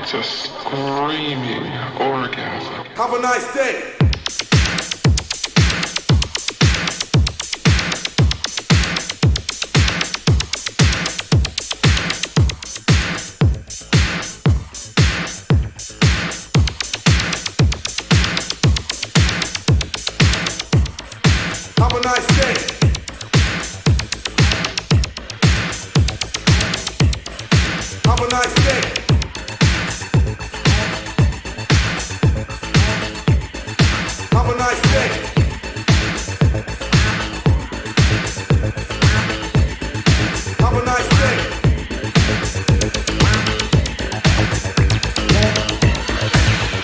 It's a screaming orgasm. Have a nice day. Have a nice day. Have a nice day. Have a nice day. Have a nice day. Have a nice day.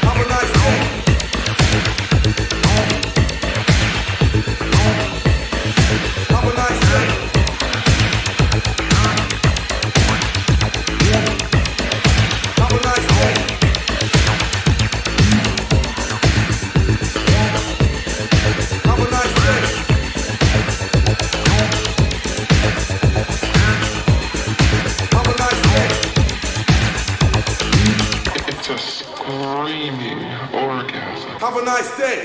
Have a nice day. Have a nice day. Have a nice day. Have a nice day. It's a screaming orgasm. Have a nice day.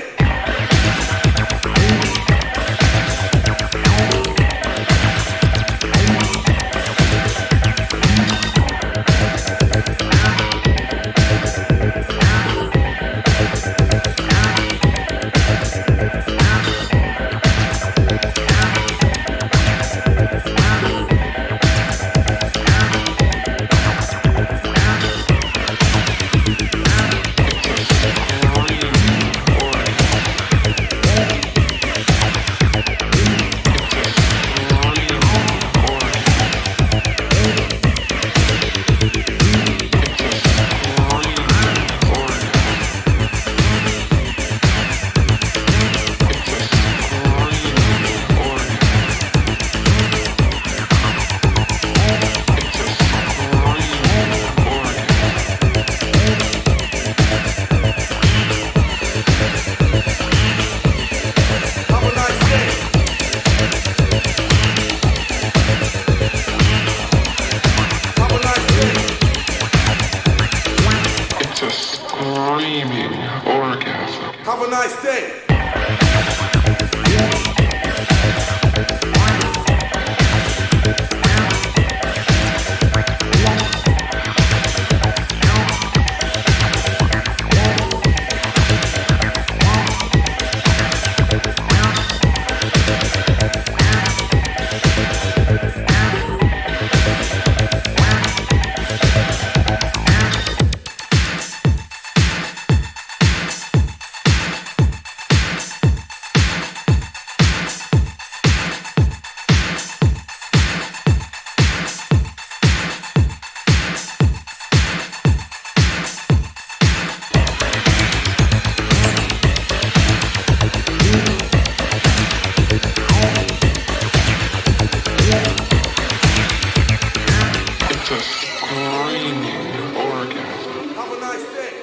Screaming orgasm. Have a nice day. It's a screaming orgasm. Have a nice day.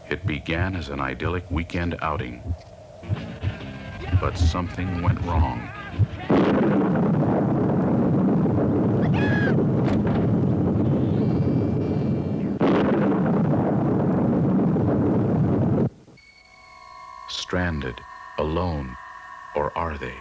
It began as an idyllic weekend outing, but something went wrong. Stranded, alone, or are they?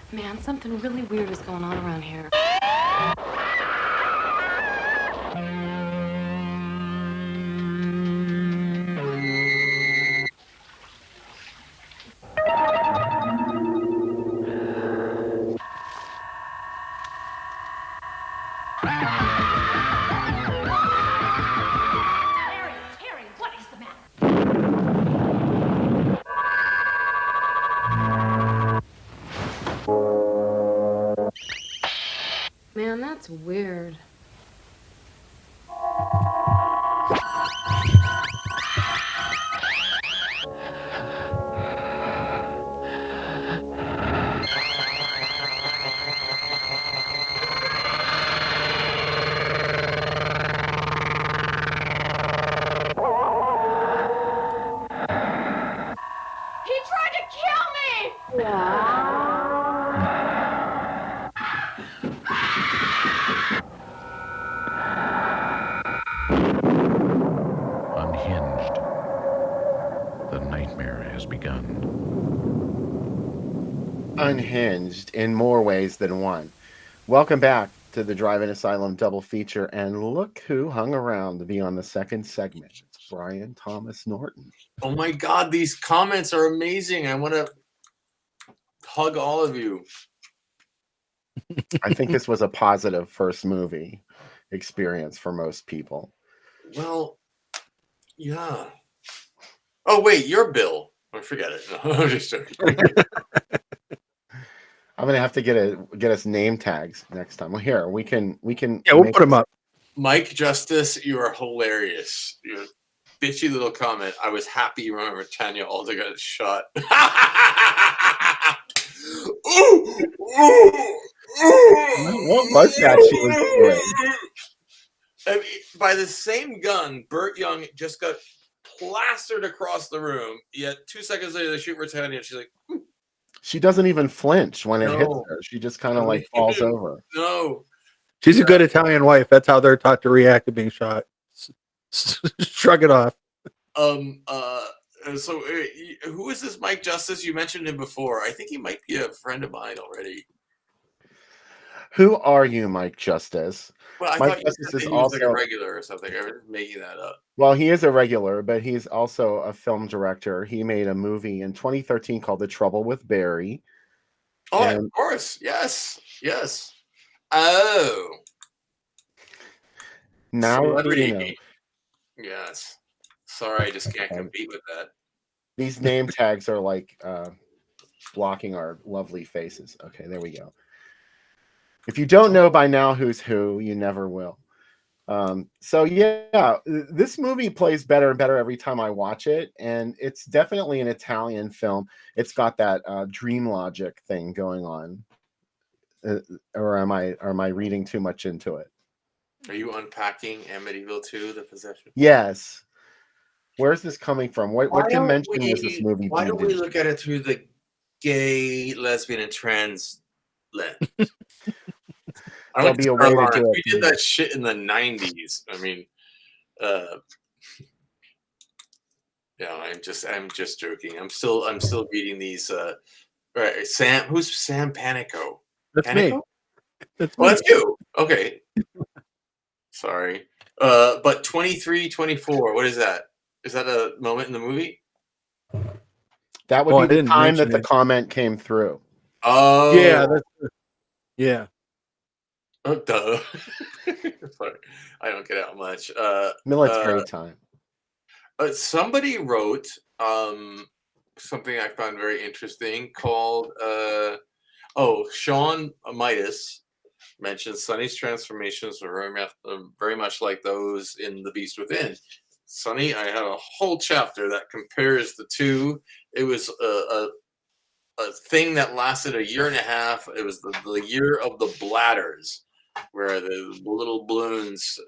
Man, something really weird is going on around here. Terry, what is the matter? That's weird. He tried to kill me! Unhinged. The nightmare has begun. Unhinged in more ways than one. Welcome back to the Drive-In Asylum double feature, and look who hung around to be on the second segment. It's Brian Thomas Norton. Oh my God, these comments are amazing. I want to hug all of you. I think this was a positive first movie experience for most people. Well, yeah. Oh, wait, you're Bill. Oh, forget it. No, I'm just joking. I'm gonna have to get us name tags next time. Well, here we can. Yeah, we'll put them up. Mike Justice, you are hilarious. You're a bitchy little comment. I was happy you remember Tanya Alder got shot. What was that she was doing? I mean, by the same gun, Burt Young just got plastered across the room. Yet 2 seconds later, they shoot for Tanya, and she's like, She doesn't even flinch when it hits No. her. She just kind of like falls over. no. She's a good Italian wife. That's how they're taught to react to being shot. Shrug it off. So who is this Mike Justice? You mentioned him before. I think he might be a friend of mine already. Who are you, Mike Justice? Well, I Mike thought you Justice said is that he was like a also- regular or something. I was making that up. Well, he is a regular, but he's also a film director. He made a movie in 2013 called The Trouble with Barry. Oh, And- of course. Yes. Yes. Oh. Now Celebrity. you know. Yes. Sorry, I just can't compete with that. These name tags are like blocking our lovely faces. Okay, there we go. If you don't know by now who's who, you never will. So yeah, this movie plays better and better every time I watch it, and it's definitely an Italian film. It's got that dream logic thing going on. Or am I reading too much into it? Are you unpacking Amityville 2, The Possession? Yes. Where's this coming from? What Why don't dimension is this movie? Why don't we being look at it through the gay, lesbian, and trans lens? I There'll went be to a way to Carolina. do it. We did that shit in the 90s. I mean, yeah, I'm just joking. I'm still reading these. Right, Sam. Who's Sam Panico? That's Panico? me. That's Well, me. that's you. Okay. Sorry. But 23, 24. What is that? Is that a moment in the movie? That Oh, I would be the didn't time that mention the it. comment came through. Oh, Yeah, yeah. Oh, duh. Sorry, I don't get out much. Military time. Somebody wrote something I found very interesting called Sean Midas mentioned Sonny's transformations are very much like those in The Beast Within. Sonny, I had a whole chapter that compares the two. It was a thing that lasted a year and a half. It was the year of the bladders, where the little balloons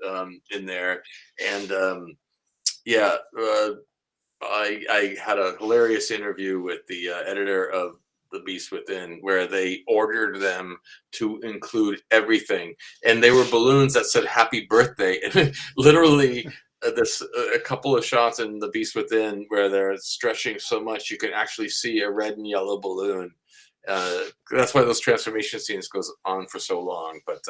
in there. And I had a hilarious interview with the editor of The Beast Within, where they ordered them to include everything. And they were balloons that said happy birthday. And literally a couple of shots in The Beast Within where they're stretching so much you can actually see a red and yellow balloon. That's why those transformation scenes goes on for so long. But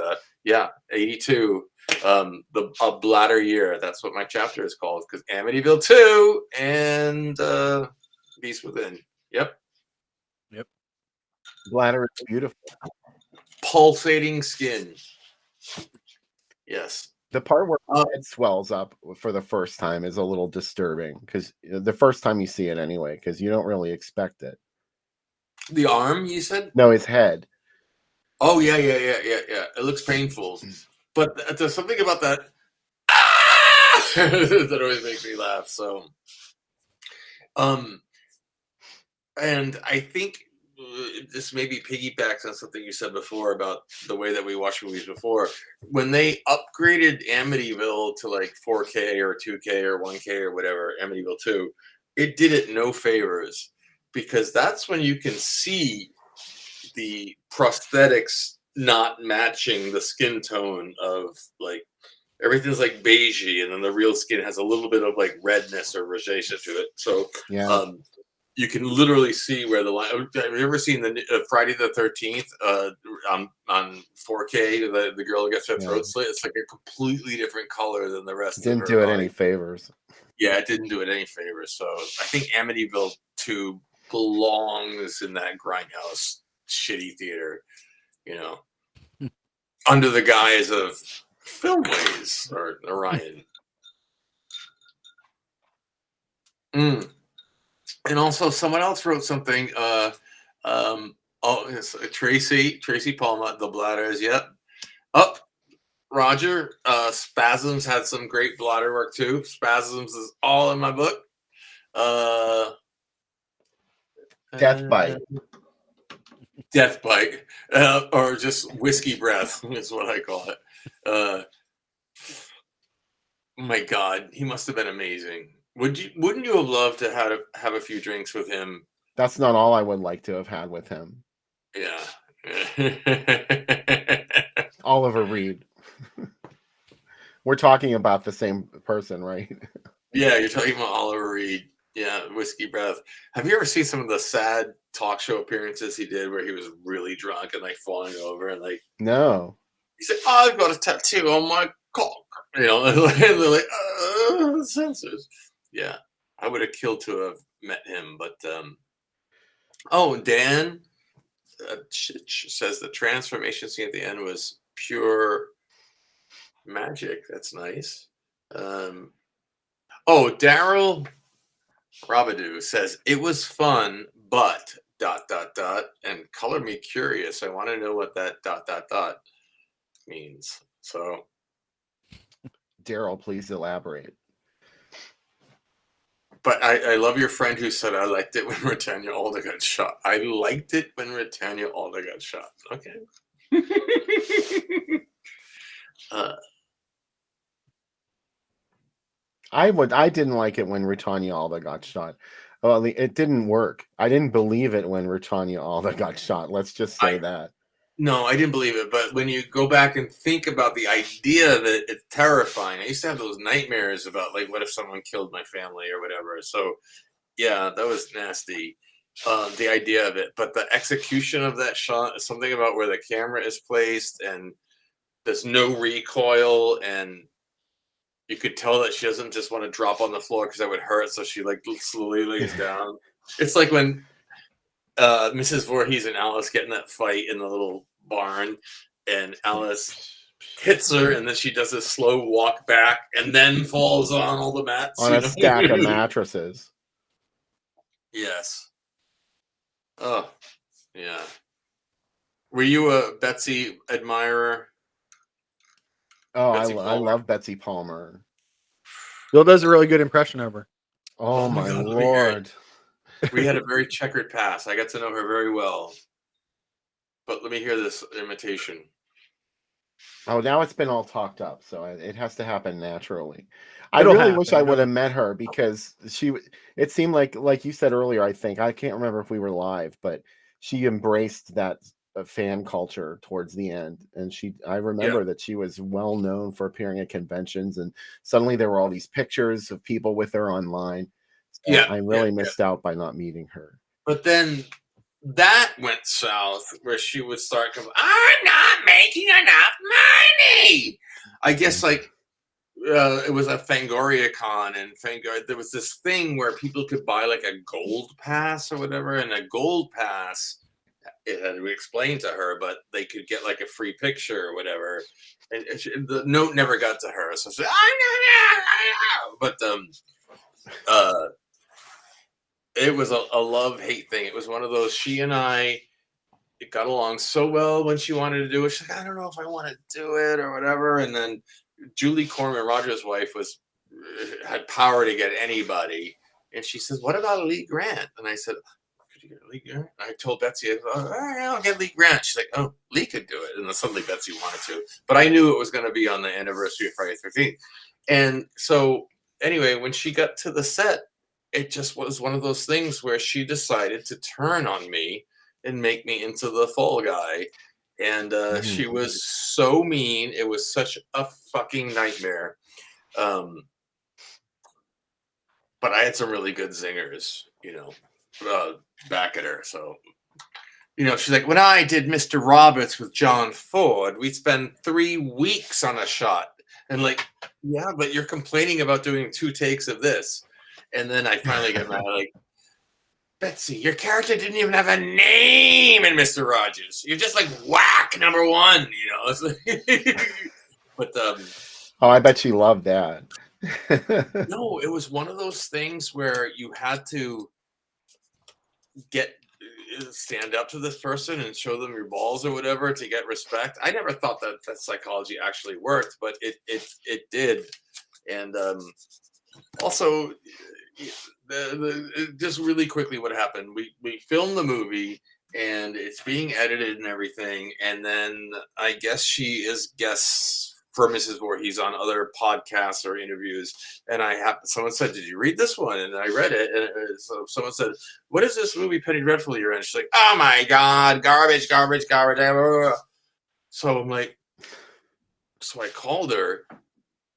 82, a bladder year. That's what my chapter is called, because Amityville 2 and Beast Within. Yep. Bladder is beautiful. Pulsating skin. Yes. The part where it swells up for the first time is a little disturbing, because the first time you see it anyway, because you don't really expect it. The arm, you said? No, his head. Oh yeah. It looks painful, but there's something about that that always makes me laugh. So, um, and I think this maybe piggybacks on something you said before about the way that we watch movies before. When they upgraded Amityville to like 4K or 2K or 1K or whatever, Amityville 2, it did it no favors because that's when you can see the prosthetics not matching the skin tone of like everything's like beigey, and then the real skin has a little bit of like redness or rosacea to it. So Yeah. you can literally see where the line. Have you ever seen the Friday the 13th on 4K? The girl who gets her throat slit. It's like a completely different color than the rest of her Didn't do it body. any favors. Yeah, it didn't do it any favors. So I think Amityville 2 belongs in that grindhouse shitty theater, you know, under the guise of Filmways or Orion. And also, someone else wrote something. It's Tracy Palma, the Bladders. Yep. Roger. Spasms had some great blotter work too. Spasms is all in my book. Death Bite. Death Bite, or just whiskey breath is what I call it. My God, he must have been amazing. Wouldn't you have loved to have a few drinks with him? That's not all I would like to have had with him. Yeah. Oliver Reed. We're talking about the same person, right? Yeah, you're talking about Oliver Reed. Yeah, whiskey breath. Have you ever seen some of the sad talk show appearances he did where he was really drunk and like falling over and like No. he said, "Oh, I've got a tattoo on my cock," you know, and they're like, "Censors." Yeah, I would have killed to have met him, but Dan says the transformation scene at the end was pure magic. That's nice. Daryl Rabadou says it was fun, but ... and color me curious. I want to know what that ... means. So, Daryl, please elaborate. but I love your friend who said I liked it when Britannia Alder got shot. I liked it when Britannia Alder got shot. Okay. I didn't like it when Britannia Alda got shot. Well, it didn't work. I didn't believe it when Britannia Alda got shot. Let's just say that. No, I didn't believe it. But when you go back and think about the idea of it, it's terrifying. I used to have those nightmares about, like, what if someone killed my family or whatever. So, yeah, that was nasty, the idea of it. But the execution of that shot is something about where the camera is placed and there's no recoil. And you could tell that she doesn't just want to drop on the floor because that would hurt. So she, like, slowly lays down. It's like when Mrs. Voorhees and Alice get in that fight in the little barn, and Alice hits her, and then she does a slow walk back, and then falls on all the mats. On a stack of mattresses. Yes. Oh, yeah. Were you a Betsy admirer? Oh, I love Betsy Palmer. Bill does a really good impression of her. Oh my Lord. We had a very checkered past. I got to know her very well. But let me hear this imitation. Oh, now it's been all talked up, so it has to happen naturally. I really wish I would have met her because it seemed like you said earlier, I think, I can't remember if we were live, but she embraced that fan culture towards the end. And I remember that she was well known for appearing at conventions, and suddenly there were all these pictures of people with her online. So I really missed out by not meeting her. But then that went south where she would start going, "I'm not making enough money." I guess it was a Fangoria con, and there was this thing where people could buy like a gold pass or whatever, and a gold pass, it had to be explained to her, but they could get like a free picture or whatever. And the note never got to her, so she said, but it was a love-hate thing. It was one of those, she and I it got along so well when she wanted to do it. She's like, I don't know if I want to do it or whatever. And then Julie Corman, Roger's wife, had power to get anybody. And she says, what about Lee Grant? And I said, could you get Lee Grant? I told Betsy, I'll get Lee Grant. She's like, oh, Lee could do it. And then suddenly Betsy wanted to. But I knew it was going to be on the anniversary of Friday the 13th. And so anyway, when she got to the set, it just was one of those things where she decided to turn on me and make me into the fall guy. And she was so mean. It was such a fucking nightmare. But I had some really good zingers, back at her. So, she's like, when I did Mr. Roberts with John Ford, we spent 3 weeks on a shot. And like, yeah, but you're complaining about doing 2 takes of this. And then I finally get mad, like, Betsy, your character didn't even have a name in Mr. Rogers. You're just like whack number 1, It's like, but oh, I bet she loved that. no, it was one of those things where you had to stand up to this person and show them your balls or whatever to get respect. I never thought that psychology actually worked, but it did. And also, just really quickly, what happened? We filmed the movie and it's being edited and everything, and then I guess she is guest for Mrs. Voorhees on other podcasts or interviews, and someone said, "Did you read this one?" And I read it, and so someone said, "What is this movie, Penny Dreadful, you're in?" She's like, "Oh my god, garbage." So I'm like, so I called her,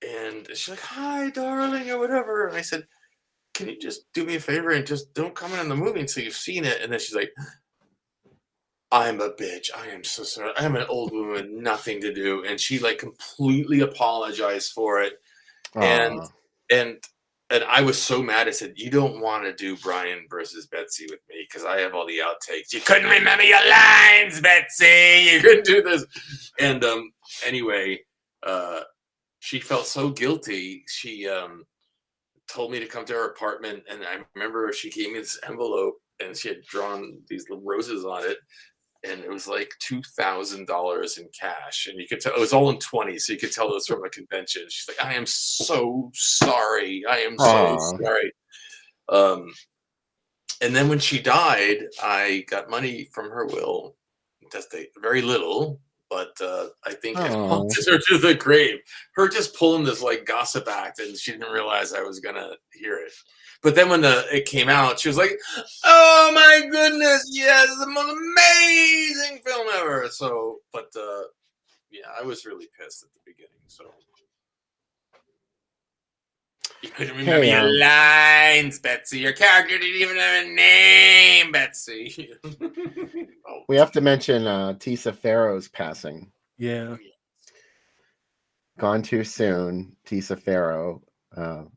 and she's like, "Hi, darling," or whatever, and I said, "Can you just do me a favor and just don't comment on the movie until you've seen it?" And then she's like, I'm a bitch. I am so sorry. I am an old woman, nothing to do. And she like completely apologized for it. And I was so mad. I said, you don't want to do Brian versus Betsy with me because I have all the outtakes. You couldn't remember your lines, Betsy. You couldn't do this. And anyway, she felt so guilty. She told me to come to her apartment. And I remember she gave me this envelope and she had drawn these little roses on it. And it was like $2,000 in cash. And you could tell it was all in 20. So you could tell it was from a convention. She's like, I am so sorry. I am so sorry. And then when she died, I got money from her will. Just very little, but I think it haunted her to the grave. Her just pulling this like gossip act, and she didn't realize I was going to hear it. But then when it came out, she was like, "Oh my goodness, yes, it's the most amazing film ever." So, but yeah, I was really pissed at the beginning. So you couldn't remember your lines, Betsy. Your character didn't even have a name, Betsy. We have to mention Tisa Farrow's passing. Yeah. Gone too soon. Tisa Farrow,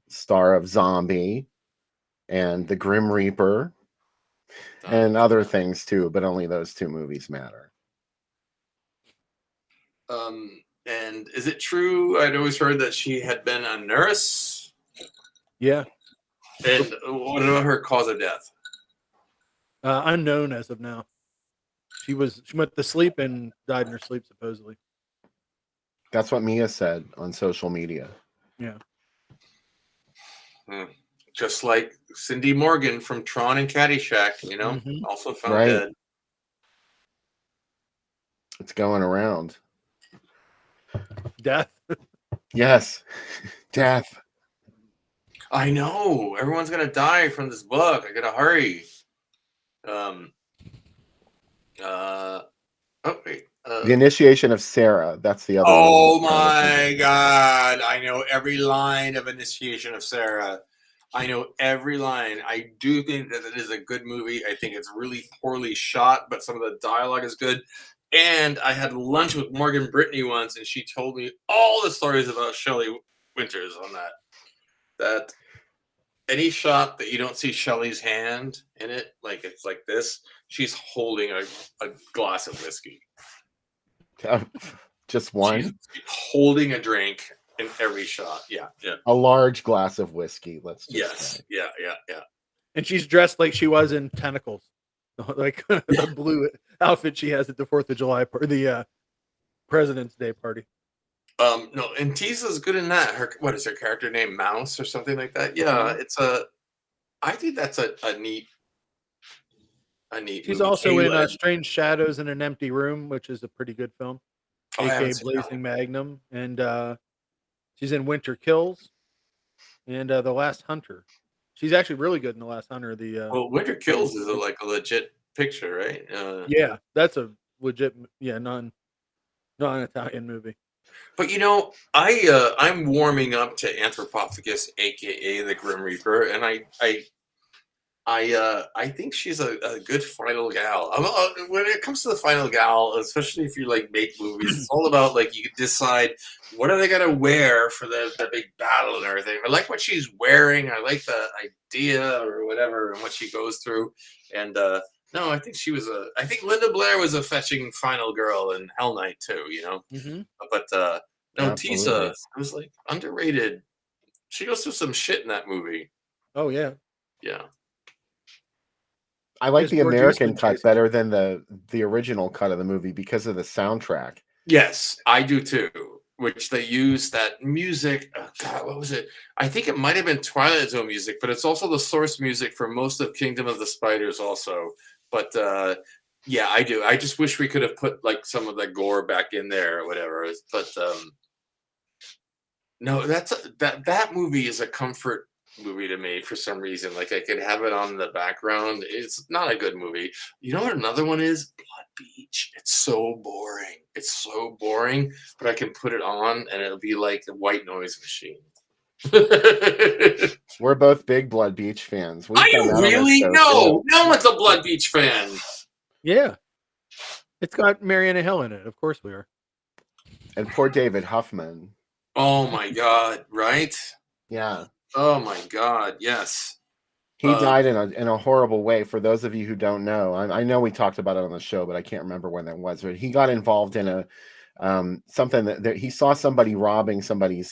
star of Zombie and The Grim Reaper and other things too, but only those 2 movies matter. And is it true? I'd always heard that she had been a nurse. Yeah. And what about her cause of death? Unknown as of now. She went to sleep and died in her sleep, supposedly. That's what Mia said on social media. Yeah. Just like Cindy Morgan from Tron and Caddyshack, also found dead. It's going around. Death. Yes. Death. I know. Everyone's going to die from this book. I got to hurry. The Initiation of Sarah. That's the other one. Oh my God. I know every line of Initiation of Sarah. I know every line. I do think that it is a good movie. I think it's really poorly shot, but some of the dialogue is good. And I had lunch with Morgan Brittany once, and she told me all the stories about Shelley Winters on that. That any shot that you don't see Shelley's hand in it, like it's like this, she's holding a glass of whiskey. Just one? She's holding a drink in every shot. Yeah. A large glass of whiskey. Let's just say. Yeah. And she's dressed like she was in Tentacles. like the blue outfit she has at the 4th of July or the President's Day party. No, and Tisa's good in that. What is her character name? Mouse or something like that? Yeah, it's I think that's a neat She's movie. also in Caleb. Strange Shadows in an Empty Room, which is a pretty good film, Oh, I aka haven't seen that Blazing Magnum, and she's in Winter Kills and The Last Hunter. She's actually really good in The Last Hunter. Well, Winter Kills is like a legit picture, right? Yeah, that's a legit non-Italian movie. But I'm warming up to Anthropophagus, aka the Grim Reaper, and I think she's a good final gal. When it comes to the final gal, especially if you like make movies, it's all about like you decide what are they gonna wear for the big battle and everything. I like what she's wearing. I like the idea or whatever and what she goes through. And no, I think I think Linda Blair was a fetching final girl in Hell Night too. Mm-hmm. But no, Absolutely. Tisa was like underrated. She goes through some shit in that movie. Oh yeah. Yeah. I like Just the more American juice than cut Jason. better than the original cut of the movie because of the soundtrack. Yes, I do too. Which they use that music. Oh God, what was it? I think it might have been Twilight Zone music, but it's also the source music for most of Kingdom of the Spiders, also. But yeah, I do. I just wish we could have put like some of the gore back in there or whatever. But no, that movie is a comfort movie to me for some reason. Like I could have it on in the background. It's not a good movie. You know what another one is? Blood Beach. It's so boring. It's so boring, but I can put it on and it'll be like a white noise machine. We're both big Blood Beach fans. We've Are done you that on this really? show, No, too. no one's a Blood Beach fan. Yeah. It's got Mariana Hill in it. Of course we are. And poor David Huffman. Oh my God! Right? Yeah. Oh my God! Yes. He died in a horrible way. For those of you who don't know, I know we talked about it on the show, but I can't remember when that was. But he got involved in a something that he saw somebody robbing somebody,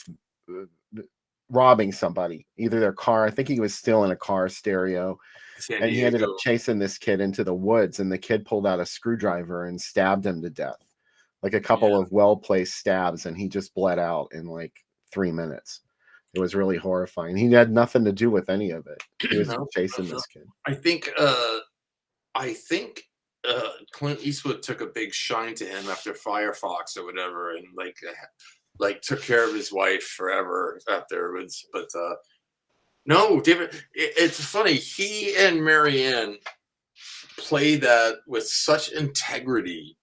either their car. I think he was still in a car stereo, San and he ended up Diego. chasing this kid into the woods, and the kid pulled out a screwdriver and stabbed him to death, like a couple of well-placed stabs, and he just bled out in like 3 minutes. It was really horrifying. He had nothing to do with any of it. He was chasing this kid. I think Clint Eastwood took a big shine to him after Firefox or whatever, and like took care of his wife forever afterwards. But no, David, it's funny. He and Marianne play that with such integrity,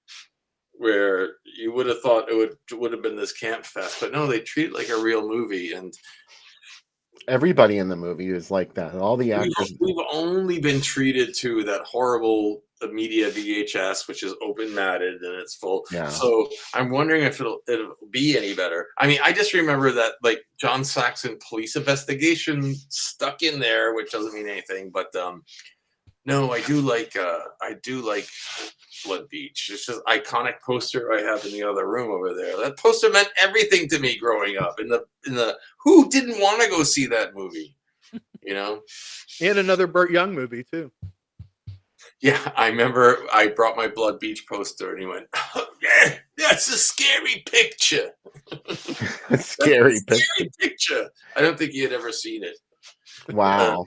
where you would have thought it would have been this camp fest, but no, they treat it like a real movie. And everybody in the movie is like that. All the actors. We've only been treated to that horrible media VHS, which is open matted and it's full. Yeah. So I'm wondering if it'll be any better. I mean, I just remember that like John Saxon Police Investigation stuck in there, which doesn't mean anything. But no, I do like Blood Beach. It's just iconic poster I have in the other room over there. That poster meant everything to me growing up. In the who didn't want to go see that movie? And another Burt Young movie too. Yeah, I remember I brought my Blood Beach poster and he went, oh, yeah, that's a scary picture. Scary picture. I don't think he had ever seen it. Wow.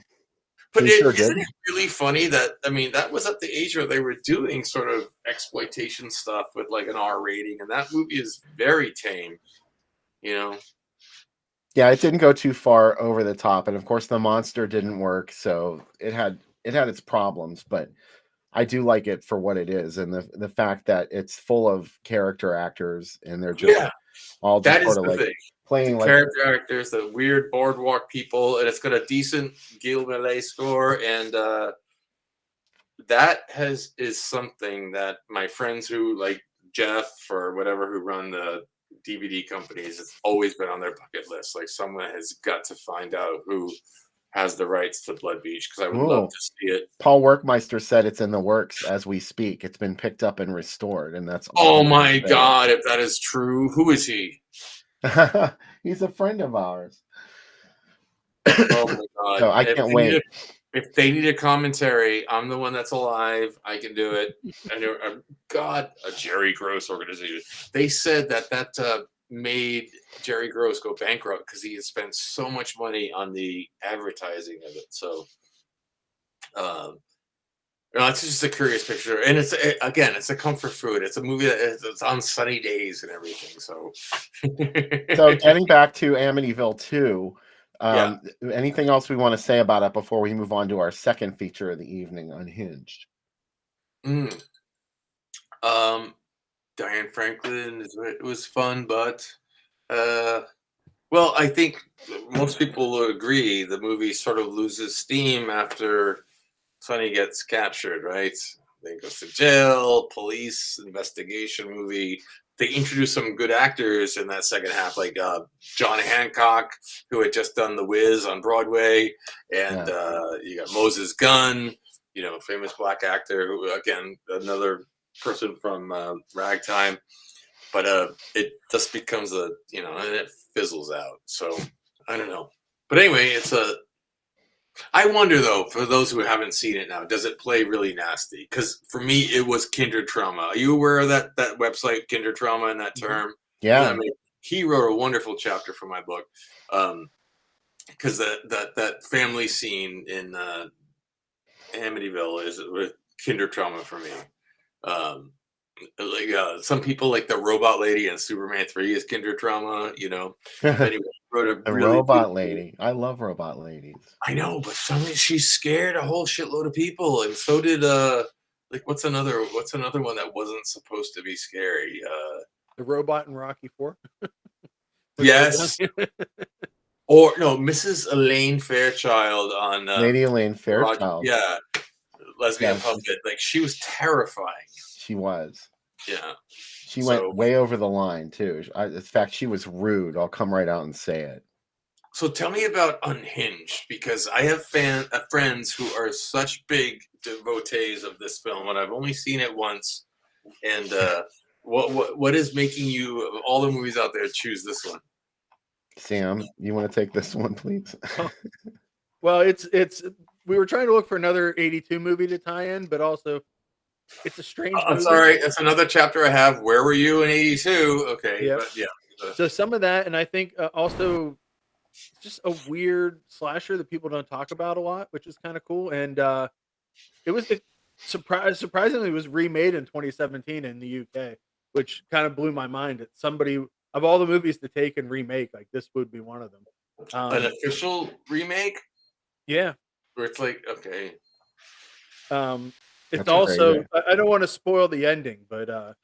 But isn't it really funny that, I mean, that was at the age where they were doing sort of exploitation stuff with like an R rating, and that movie is very tame, Yeah, it didn't go too far over the top, and of course the monster didn't work, so it had its problems, but I do like it for what it is, and the fact that it's full of character actors, and they're just all just that is sort of the like thing. playing like Character actors, the weird boardwalk people, and it's got a decent Gil Millet score, and that is something that my friends who like Jeff or whatever who run the DVD companies, it's always been on their bucket list. Like someone has got to find out who has the rights to Blood Beach, because I would love to see it. Paul Workmeister said it's in the works as we speak. It's been picked up and restored, and that's Oh my God, if that is true, who is he? He's a friend of ours. Oh my God. So I can't wait. If they need a commentary, I'm the one that's alive. I can do it. I know. God, a Jerry Gross organization. They said that made Jerry Gross go bankrupt because he had spent so much money on the advertising of it. So, it's just a curious picture, and it's a comfort food. It's a movie that it's on sunny days and everything. So, So getting back to Amityville 2, yeah. anything else we want to say about it before we move on to our second feature of the evening, Unhinged? Mm. Diane Franklin, it was fun, but well, I think most people will agree the movie sort of loses steam after Sonny gets captured, right? Then goes to jail, police investigation movie. They introduced some good actors in that second half, like John Hancock, who had just done The Wiz on Broadway, and you got Moses Gunn, famous black actor, who again another person from Ragtime. But it just becomes and it fizzles out. So I don't know. But anyway, I wonder though, for those who haven't seen it now, does it play really nasty? Because for me, it was kinder trauma. Are you aware of that website, kinder trauma, and that term? Yeah. I mean, he wrote a wonderful chapter for my book. Because that family scene in Amityville is with kinder trauma for me. Some people like the robot lady in Superman 3 is kinder trauma, Anyway, wrote a The really robot lady. I love robot ladies. I know, but she scared a whole shitload of people, and so did what's another one that wasn't supposed to be scary? The robot in Rocky 4. Yes. Or no, Mrs. Elaine Fairchild on Lady Elaine Fairchild. yeah, lesbian Yeah, puppet. Like she was terrifying. She was. Yeah. She went way over the line too. In fact, she was rude. I'll come right out and say it. So tell me about Unhinged, because I have friends who are such big devotees of this film, and I've only seen it once. And what is making you, of all the movies out there, choose this one? Sam, you want to take this one, please? Well, it's we were trying to look for another 82 movie to tie in, but also it's a strange movie. Sorry, that's another chapter I have. Where were you in 82? Okay, Yep. But yeah. So some of that, and I think also just a weird slasher that people don't talk about a lot, which is kind of cool. And surprisingly, it was remade in 2017 in the UK, which kind of blew my mind. That somebody of all the movies to take and remake, like this would be one of them. An official remake? Yeah. Where it's like, okay. It's also, I don't want to spoil the ending, but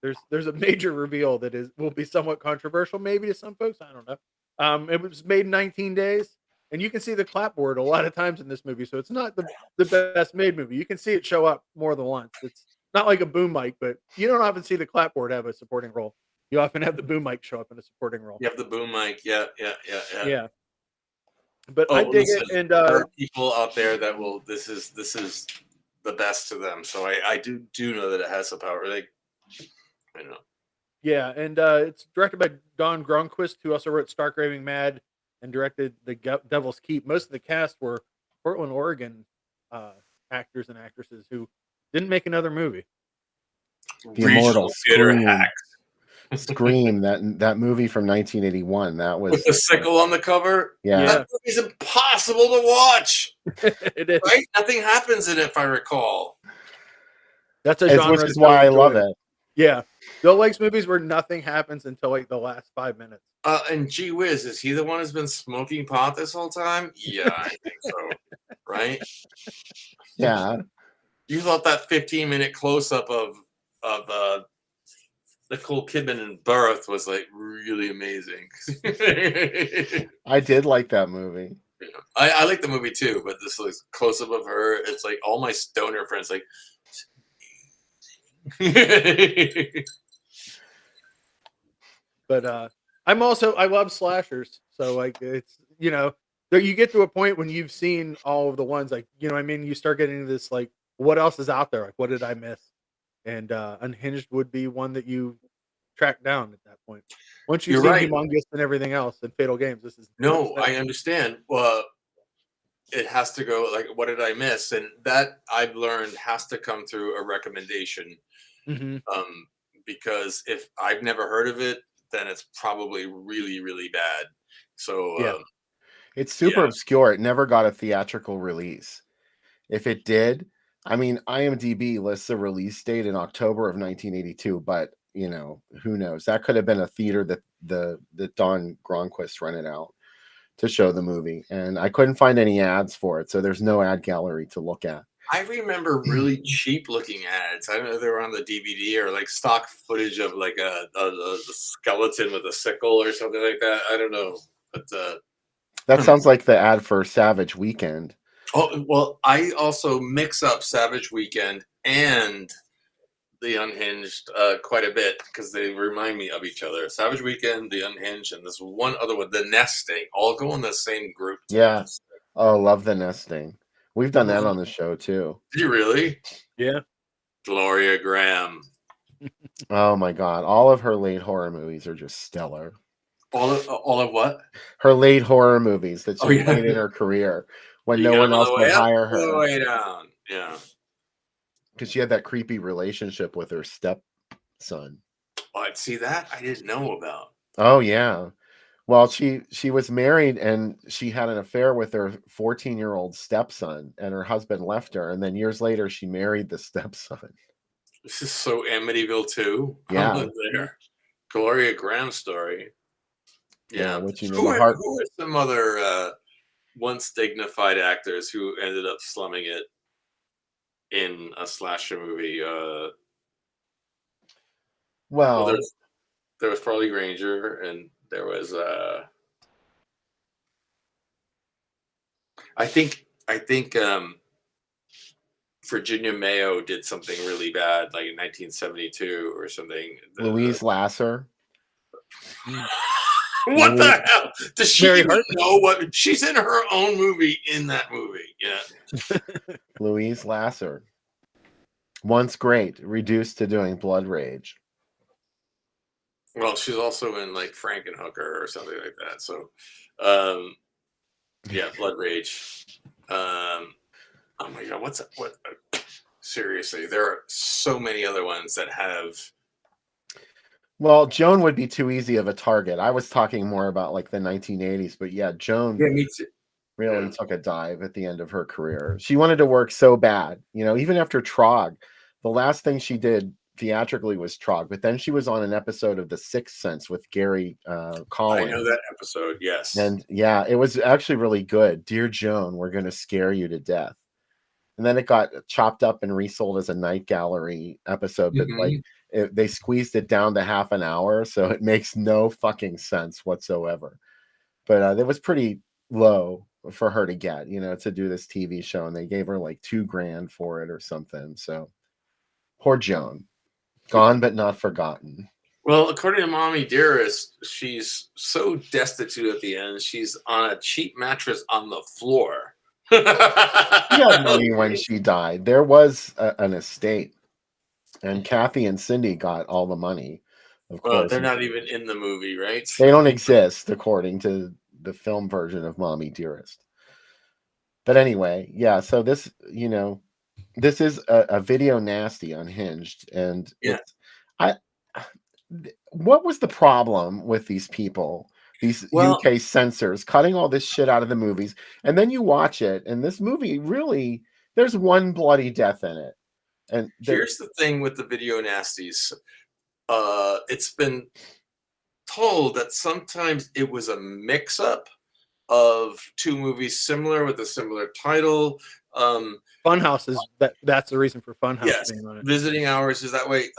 there's a major reveal that will be somewhat controversial, maybe to some folks. I don't know. It was made in 19 days, and you can see the clapboard a lot of times in this movie. So it's not the best made movie. You can see it show up more than once. It's not like a boom mic, but you don't often see the clapboard have a supporting role. You often have the boom mic show up in a supporting role. You have the boom mic, yeah. Yeah. But I dig it, and there are people out there that will. This is the best to them. So I do know that it has the power. Like, I don't know. Yeah, and it's directed by Don Grunquist, who also wrote Stark Raving Mad and directed The Devil's Keep. Most of the cast were Portland, Oregon actors and actresses who didn't make another movie. The immortal Scream. Scream, that movie from 1981. That was with the sickle on the cover. Yeah. That movie's impossible to watch. It is. Right? Nothing happens in it, if I recall. That's a genre. Which is why I love it. Yeah. Bill likes movies where nothing happens until like the last 5 minutes. And gee whiz, is he the one who's been smoking pot this whole time? Yeah, I think so. Right? Yeah. You thought that 15-minute close-up of Nicole Kidman in Birth was like really amazing. I did like that movie. I like the movie too, but this like close-up of her, it's like all my stoner friends like But I love slashers, so like it's you get to a point when you've seen all of the ones, like what I mean, you start getting into this like what else is out there, like what did I miss? And Unhinged would be one that you track down at that point. Once you've seen Humongous and everything else and Fatal Games, this is no, I understand. Well, it has to go like, what did I miss? And that I've learned has to come through a recommendation. Hmm. Um, because if I've never heard of it, then it's probably really, really bad. So Yeah. It's super yeah, obscure. It never got a theatrical release. If it did, I mean, IMDb lists a release date in October of 1982, but you know, who knows? That could have been a theater that the Don Gronquist rented out to show the movie, and I couldn't find any ads for it, so there's no ad gallery to look at. I remember really cheap looking ads. I don't know if they were on the DVD or like stock footage of like a skeleton with a sickle or something like that. I don't know, but That sounds like the ad for Savage Weekend. oh well, I also mix up Savage Weekend and the Unhinged quite a bit because they remind me of each other. Savage Weekend, the Unhinged, and this one other one, the Nesting, all go in the same group. Yeah. Oh, love the nesting. We've done that Oh, on the show too. did you really? Yeah. Gloria Graham. Oh my god, all of her late horror movies are just stellar. All of what? Her late horror movies that she Oh, yeah. played in her career when You no got one them on else the would way up hire or the her way down. Yeah. because she had that creepy relationship with her stepson. Oh, I'd see that I didn't know about. Oh yeah. Well, she was married and she had an affair with her 14-year-old stepson, and her husband left her, and then years later she married the stepson. This is so Amityville too. Yeah. There. Gloria Graham story. Yeah, Yeah. what you know, Who the are, heart. who are some other once dignified actors who ended up slumming it in a slasher movie? Well, Well, there was Farley Granger, and there was I think Virginia Mayo did something really bad, like in 1972 or something. Louise Lasser. What the hell? Does she Mary even Hart. know what she's in her own movie in that movie? Yeah. Louise Lasser. Once great, reduced to doing Blood Rage. Well, she's also in like Frankenhooker or something like that. So, yeah, Blood Rage. Oh my God, what? Seriously, there are so many other ones that have. Well, Joan would be too easy of a target. I was talking more about like the 1980s, but yeah, Joan Yeah, me too. really Yeah. took a dive at the end of her career. She wanted to work so bad, you know, even after Trog. The last thing she did theatrically was Trog, but then she was on an episode of The Sixth Sense with Gary I Collins. know that episode. Yes. And yeah, it was actually really good. Dear Joan, we're going to scare you to death. And then it got chopped up and resold as a night gallery episode, but like they squeezed it down to half an hour, so it makes no fucking sense whatsoever. But it was pretty low for her to get, you know, to do this TV show, and they gave her like $2,000 for it or something. So poor Joan, gone but not forgotten. Well, according to Mommy Dearest, she's so destitute at the end. She's on a cheap mattress on the floor. She had money when she died. There was an estate, and Kathy and Cindy got all the money. Of Well, course, they're not even in the movie, right? they don't exist according to the film version of Mommy Dearest. But anyway, yeah. So this, you know, this is a video nasty Unhinged, and Yeah. what was the problem with these people? These Well- UK censors cutting all this shit out of the movies, and then you watch it, and this movie really, there's one bloody death in it. And Here's the thing with the video nasties. It's been told that sometimes it was a mix-up of two movies similar with a similar title. Funhouse is that's the reason for Funhouse Yes, being on it. Visiting Hours is that way.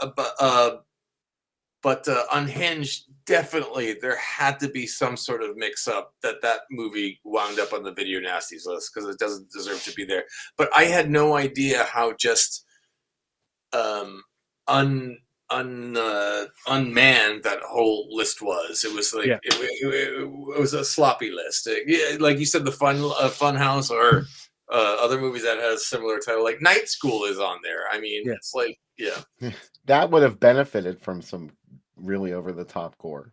But Unhinged, definitely there had to be some sort of mix-up that movie wound up on the video nasties list because it doesn't deserve to be there. But I had no idea how just unmanned that whole list was. It was like Yeah. it was a sloppy list. Like you said, the Funhouse or other movies that has similar title, like Night School is on there. I mean, Yeah. it's like that would have benefited from some really over the top gore.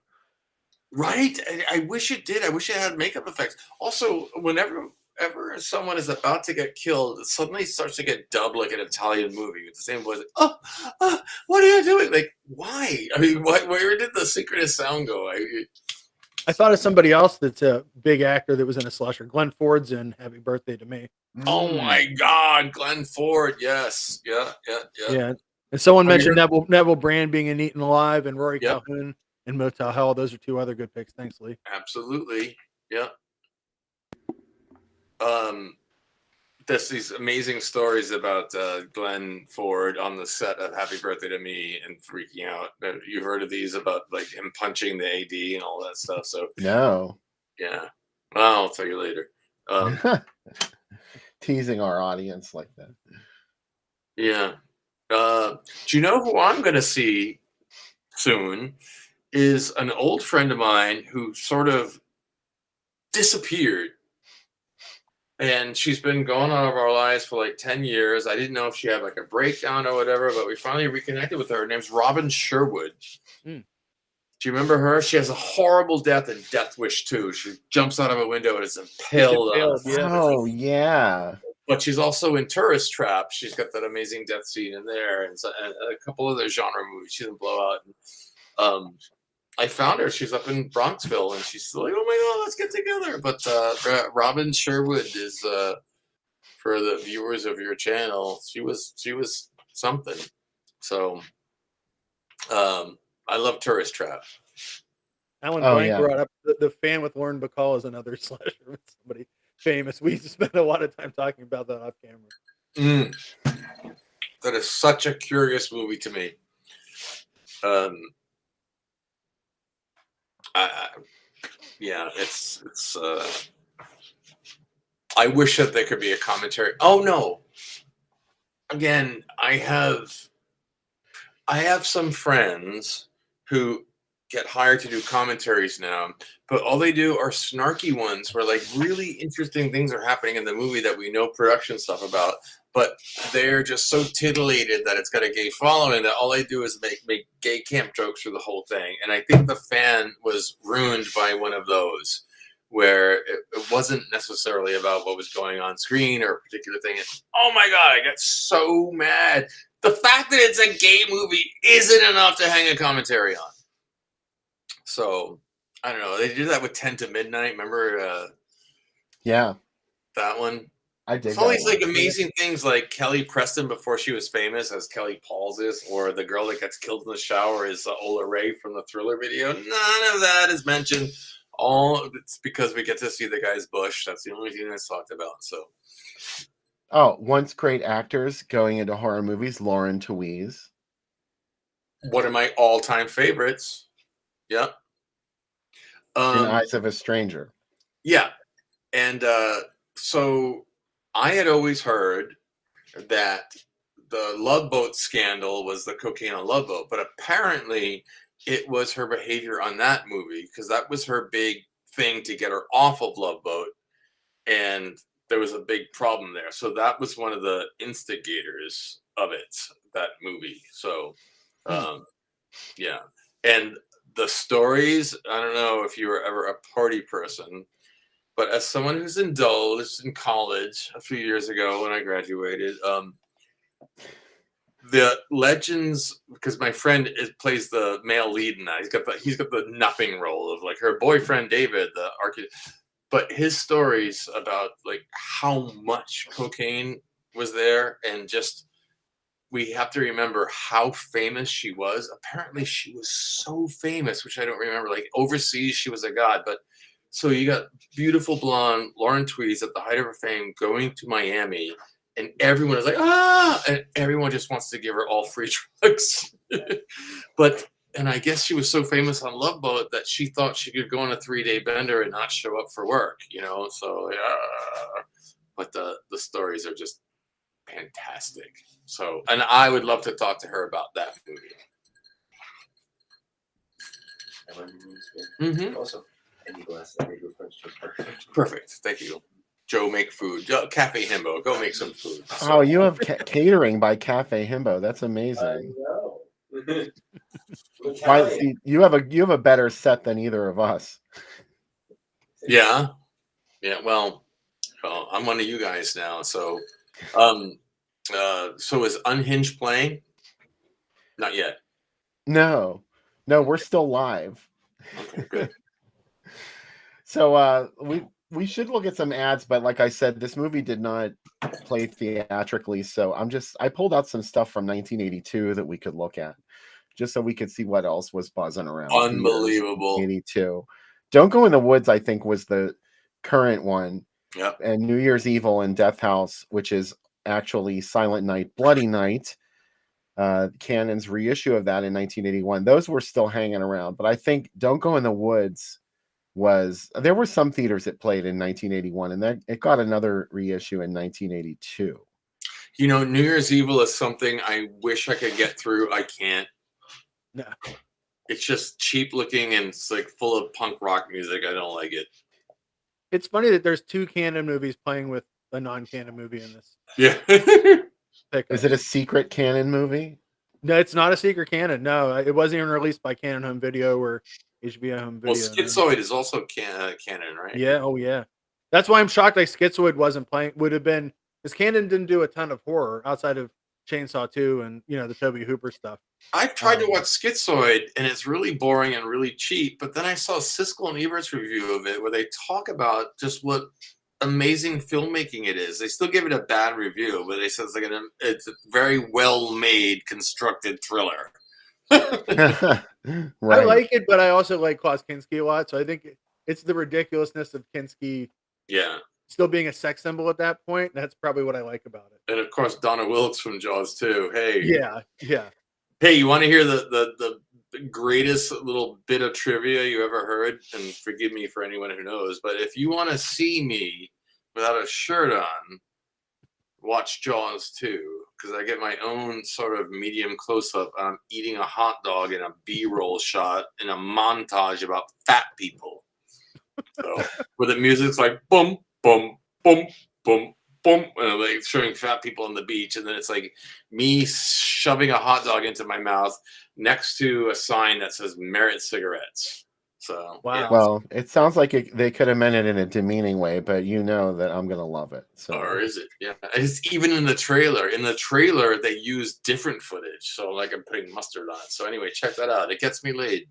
right. I wish it did. I wish it had makeup effects. Also, whenever whenever someone is about to get killed, it suddenly starts to get dubbed like an Italian movie with the same voice. Like, what are you doing? Like, why? I mean, where did the synchronous sound go? I thought of somebody else that's a big actor that was in a slasher. Glenn Ford's in Happy Birthday to Me. Oh my God, Glenn Ford. Yes. Yeah. Yeah. And someone Have you mentioned heard- Neville Brand being in Eaten Alive and Rory Yep. Calhoun in Motel Hell. Those are two other good picks. Thanks, Lee. Absolutely. Yeah. There's these amazing stories about Glenn Ford on the set of Happy Birthday to Me and freaking out. You heard of these about like him punching the AD and all that stuff. So No. yeah, well, I'll tell you later. Teasing our audience like that. Yeah. Do you know who I'm going to see soon? Is an old friend of mine who sort of disappeared. And she's been going out of our lives for like 10 years. I didn't know if she had like a breakdown or whatever, but we finally reconnected with her. Her name's Robin Sherwood. Mm. Do you remember her? She has a horrible death in Death Wish 2. She jumps out of a window and is impaled. Yeah. Oh, yeah. But she's also in Tourist Trap. She's got that amazing death scene in there, and, and a couple other genre movies. She's in Blowout. I found her. She's up in Bronxville, and she's like, "Oh my God, let's get together." But Robin Sherwood is for the viewers of your channel. She was something. So I love Tourist Trap. Alan Oh, Blank yeah. brought up the Fan with Lauren Bacall is another slasher with somebody famous. We spent a lot of time talking about that off camera. That is such a curious movie to me. Yeah, it's I wish that there could be a commentary. Oh no. Again, I have some friends who get hired to do commentaries now, but all they do are snarky ones where like really interesting things are happening in the movie that we know production stuff about, but they're just so titillated that it's got a gay following that all they do is make gay camp jokes for the whole thing. And I think The Fan was ruined by one of those where it wasn't necessarily about what was going on screen or a particular thing. And, oh my God, I got so mad. The fact that it's a gay movie isn't enough to hang a commentary on. So, I don't know. They did that with 10 to Midnight. Remember Yeah. that one? I did. It's all these like amazing things like Kelly Preston before she was famous as Kelly Pauls is, or the girl that gets killed in the shower is Ola Ray from the Thriller video. None of that is mentioned. All it's because we get to see the guy's bush. That's the only thing that's talked about. So, Oh, once great actors going into horror movies, Lauren Tewes. one of my all-time favorites. Yep. In Eyes of a Stranger. Yeah, and so I had always heard that the Love Boat scandal was the cocaine on Love Boat, but apparently it was her behavior on that movie because that was her big thing to get her off of Love Boat, and there was a big problem there. So that was one of the instigators of it, that movie. So, yeah, and the stories, I don't know if you were ever a party person, but as someone who's indulged in college a few years ago when I graduated, the legends, because my friend plays the male lead in that. He's got the nothing role of like her boyfriend David, the architect. But his stories about like how much cocaine was there, and just we have to remember how famous she was. Apparently, she was so famous, which I don't remember. Like overseas, she was a god. But so you got beautiful blonde Lauren Tewes at the height of her fame going to Miami, and everyone is like, ah, and everyone just wants to give her all free drugs. And I guess she was so famous on Love Boat that she thought she could go on a 3-day bender and not show up for work, you know? So, yeah. But the stories are just fantastic. So, and I would love to talk to her about that movie. Mm-hmm. Also, any glass that made your French toast perfect. Perfect. Thank you. Joe, make food. Cafe Himbo, go make some food. Oh, you have catering by Cafe Himbo. That's amazing. know. Why, see, you have a better set than either of us. Yeah. Yeah. Well, Well, I'm one of you guys now. So, so is Unhinged playing? Not yet. No, no, we're still live. Okay, good. So we should look at some ads, but like I said, this movie did not play theatrically. So I pulled out some stuff from 1982 that we could look at, just so we could see what else was buzzing around. Unbelievable. 82. Don't Go in the Woods, I think, was the current one. Yep. And New Year's Evil and Death House, which is actually Silent Night, Bloody Night. Cannon's reissue of that in 1981. Those were still hanging around, but I think Don't Go in the Woods there were some theaters that played in 1981, and then it got another reissue in 1982. You know, New Year's Evil is something I wish I could get through. I can't. No. It's just cheap looking and it's like full of punk rock music. I don't like it. It's funny that there's 2 Cannon movies playing with a non-Cannon movie in this. Yeah. pickup. Is it a secret Cannon movie? No, it's not a secret Cannon. No, it wasn't even released by Cannon Home Video or HBO Home Video. Well, Schizoid is also Canon, right? Yeah. Oh, yeah. That's why I'm shocked. Like Schizoid wasn't playing. Would have been because Cannon didn't do a ton of horror outside of Chainsaw 2 and the Toby Hooper stuff. I've tried to watch Schizoid and it's really boring and really cheap. But then I saw Siskel and Ebert's review of it where they talk about just what amazing filmmaking it is. They still give it a bad review, but they say it's a very well made, constructed thriller. Right. I like it, but I also like Klaus Kinski a lot. So I think it's the ridiculousness of Kinski Yeah. still being a sex symbol at that point. That's probably what I like about it. And of course, Donna Wilkes from Jaws too. Hey. Yeah. Yeah. Hey, you want to hear the greatest little bit of trivia you ever heard? And forgive me for anyone who knows, but if you want to see me without a shirt on, watch Jaws 2, because I get my own sort of medium close-up. I'm eating a hot dog in a B-roll shot in a montage about fat people. So where the music's like boom, boom, boom, boom, boom, and like showing fat people on the beach, and then it's like me shoving a hot dog into my mouth next to a sign that says Merit Cigarettes. So Wow. yeah. Well, it sounds like they could have meant it in a demeaning way, but you know that I'm gonna love it. So, Or is it? Yeah, it's even in the trailer. In the trailer, they use different footage, so like I'm putting mustard on it. So anyway, check that out. It gets me laid.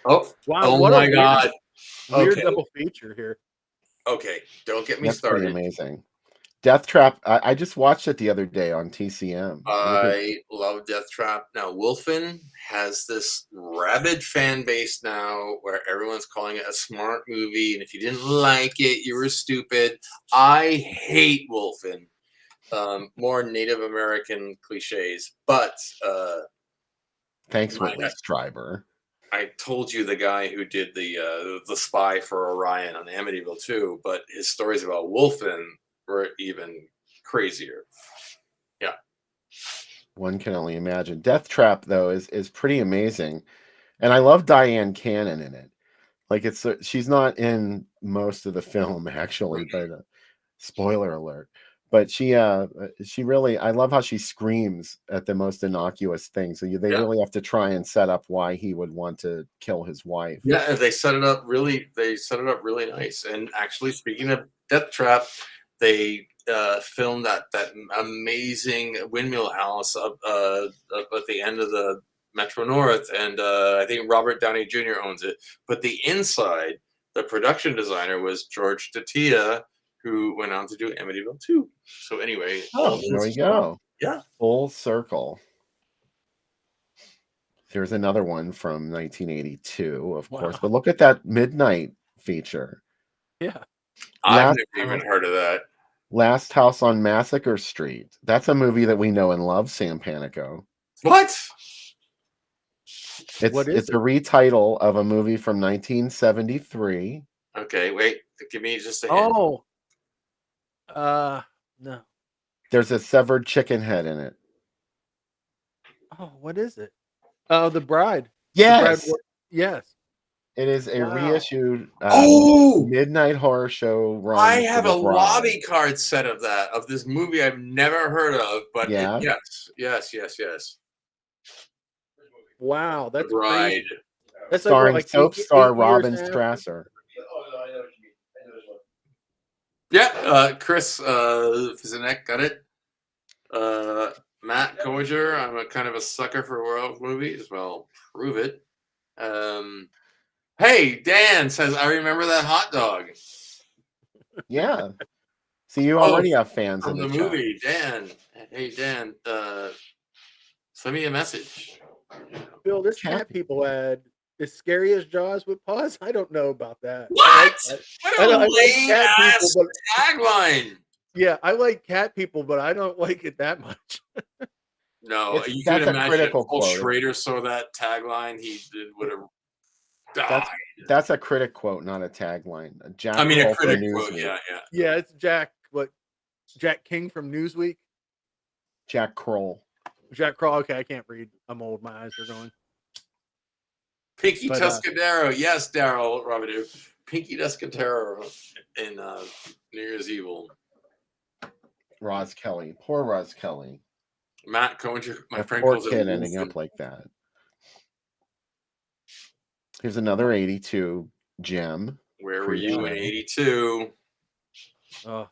Oh, Wow. oh what my a God. Weird Okay. double feature here. Okay, don't get me that's pretty started. amazing. Death Trap. I just watched it the other day on TCM. I love Death Trap. Now, Wolfen has this rabid fan base now where everyone's calling it a smart movie. And if you didn't like it, you were stupid. I hate Wolfen. More Native American cliches. But Thanks, Whitley Strieber. I told you the guy who did the spy for Orion on Amityville 2, but his stories about Wolfen were even crazier. Yeah. One can only imagine. Death Trap, though, is pretty amazing, and I love Diane Cannon in it. Like she's not in most of the film actually, but spoiler alert. But she really, I love how she screams at the most innocuous things. So they really have to try and set up why he would want to kill his wife. Yeah, and they set it up really nice. And actually, speaking of Death Trap, they filmed that amazing windmill house up at the end of the Metro North, and I think Robert Downey Jr. owns it. But the inside, the production designer was George Tatia, who went on to do Amityville 2. So anyway, there we go. Yeah, full circle. There's another one from 1982, of course. But look at that Midnight feature. Yeah. I've never even heard of that. Last House on Massacre Street. That's a movie that we know and love, Sam Panico. What? It's a retitle of a movie from 1973. Okay, wait. Give me just a hint. No. There's a severed chicken head in it. Oh, what is it? Oh, The Bride. Yes. The Bride, yes. It is a reissued midnight horror show. I have a lobby card set of this movie I've never heard of, but yes. Wow, that's The Bride. crazy. That's starring like soap 8 star years Robin after. Strasser. Yeah, Chris Fizenek got it. Matt Koger, I'm a kind of a sucker for werewolf movies. Well, prove it. Hey, Dan says, I remember that hot dog. Yeah. See, you Oh, already have fans in from the the chat. movie, Dan. Hey, Dan, send me a message. Bill, this Cat- cat people ad is scary as Jaws with paws. I don't know about that. What? I like that. What I a like lame cat people, ass but tagline. yeah, I like cat people, but I don't like it that much. No, you can That's a imagine if critical Paul quote. Schrader saw that tagline, he would have died. That's a critic quote, not a tagline. Jack I mean, a Kroll from critic quote, Newsweek. yeah. Yeah, it's Jack King from Newsweek. Jack Kroll. Jack Kroll. Okay, I can't read. I'm old. My eyes are going. Pinky But, Tuscadero. Yes, Daryl Robidoux. Pinky Tuscadero in New Year's Evil. Roz Kelly. Poor Roz Kelly. Matt Cohen, my That friend poor calls it kid ending Wolfen. up like that. Here's another 82 gem. Where were you in Pre-show. 82? Oh,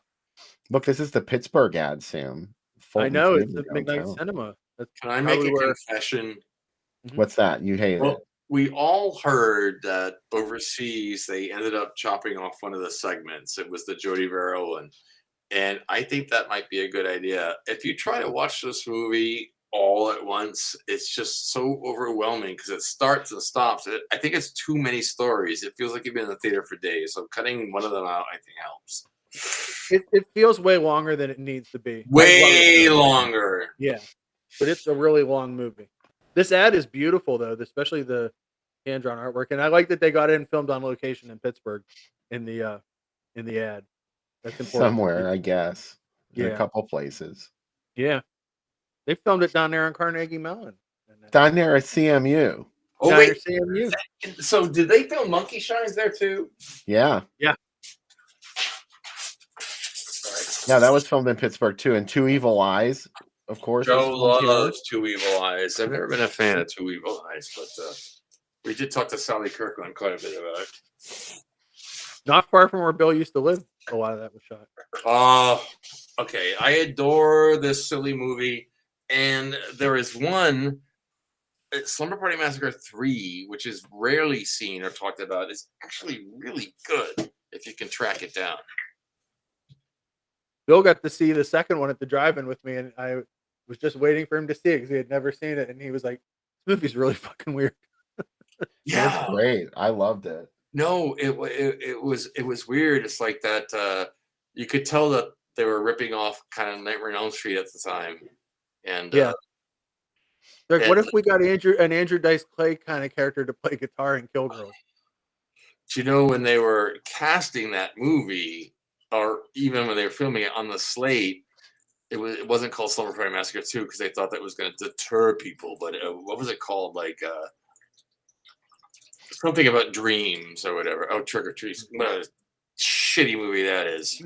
Look, this is the Pittsburgh ad, Sam. I Fulton know it's Theater at Midnight downtown. Cinema. That's Can I how make we a were. confession? What's that? You hate Well, it. we all heard that overseas they ended up chopping off one of the segments. It was the Jody Verrill one. And I think that might be a good idea. If you try to watch this movie all at once, it's just so overwhelming because it starts and stops. I think it's too many stories. It feels like you've been in the theater for days. So cutting one of them out, I think, helps. It feels way longer than it needs to be. Way longer. Yeah, but it's a really long movie. This ad is beautiful though, especially the hand drawn artwork, and I like that they got it and filmed on location in Pittsburgh in the ad. That's important. Somewhere, I guess. In Yeah. a couple places. Yeah, they filmed it down there on Carnegie Mellon. Down there at CMU. Oh, Down wait. near CMU. So did they film Monkey Shines there too? Yeah. Yeah. Yeah, that was filmed in Pittsburgh too. And Two Evil Eyes, of course. was Joe filmed here. loves Two Evil Eyes. I've never been a fan of Two Evil Eyes, but we did talk to Sally Kirkland quite a bit about it. Not far from where Bill used to live. A lot of that was shot. Oh, okay. I adore this silly movie. And there is one, Slumber Party Massacre 3, which is rarely seen or talked about. It's actually really good if you can track it down. Bill got to see the second one at the drive-in with me, and I was just waiting for him to see it because he had never seen it, and he was like, "This movie's really fucking weird." It's great. I loved it. No, it was weird. It's like that. You could tell that they were ripping off kind of Nightmare on Elm Street at the time, and Yeah. Like, what and- if we got an Andrew Dice Clay kind of character to play guitar in Kill Girls? Do you know when they were casting that movie, or even when they were filming it on the slate, it wasn't called Slumber Party Massacre 2 because they thought that was going to deter people. But what was it called? Like something about dreams or whatever. Oh, Trick or Treat. What a shitty movie that is.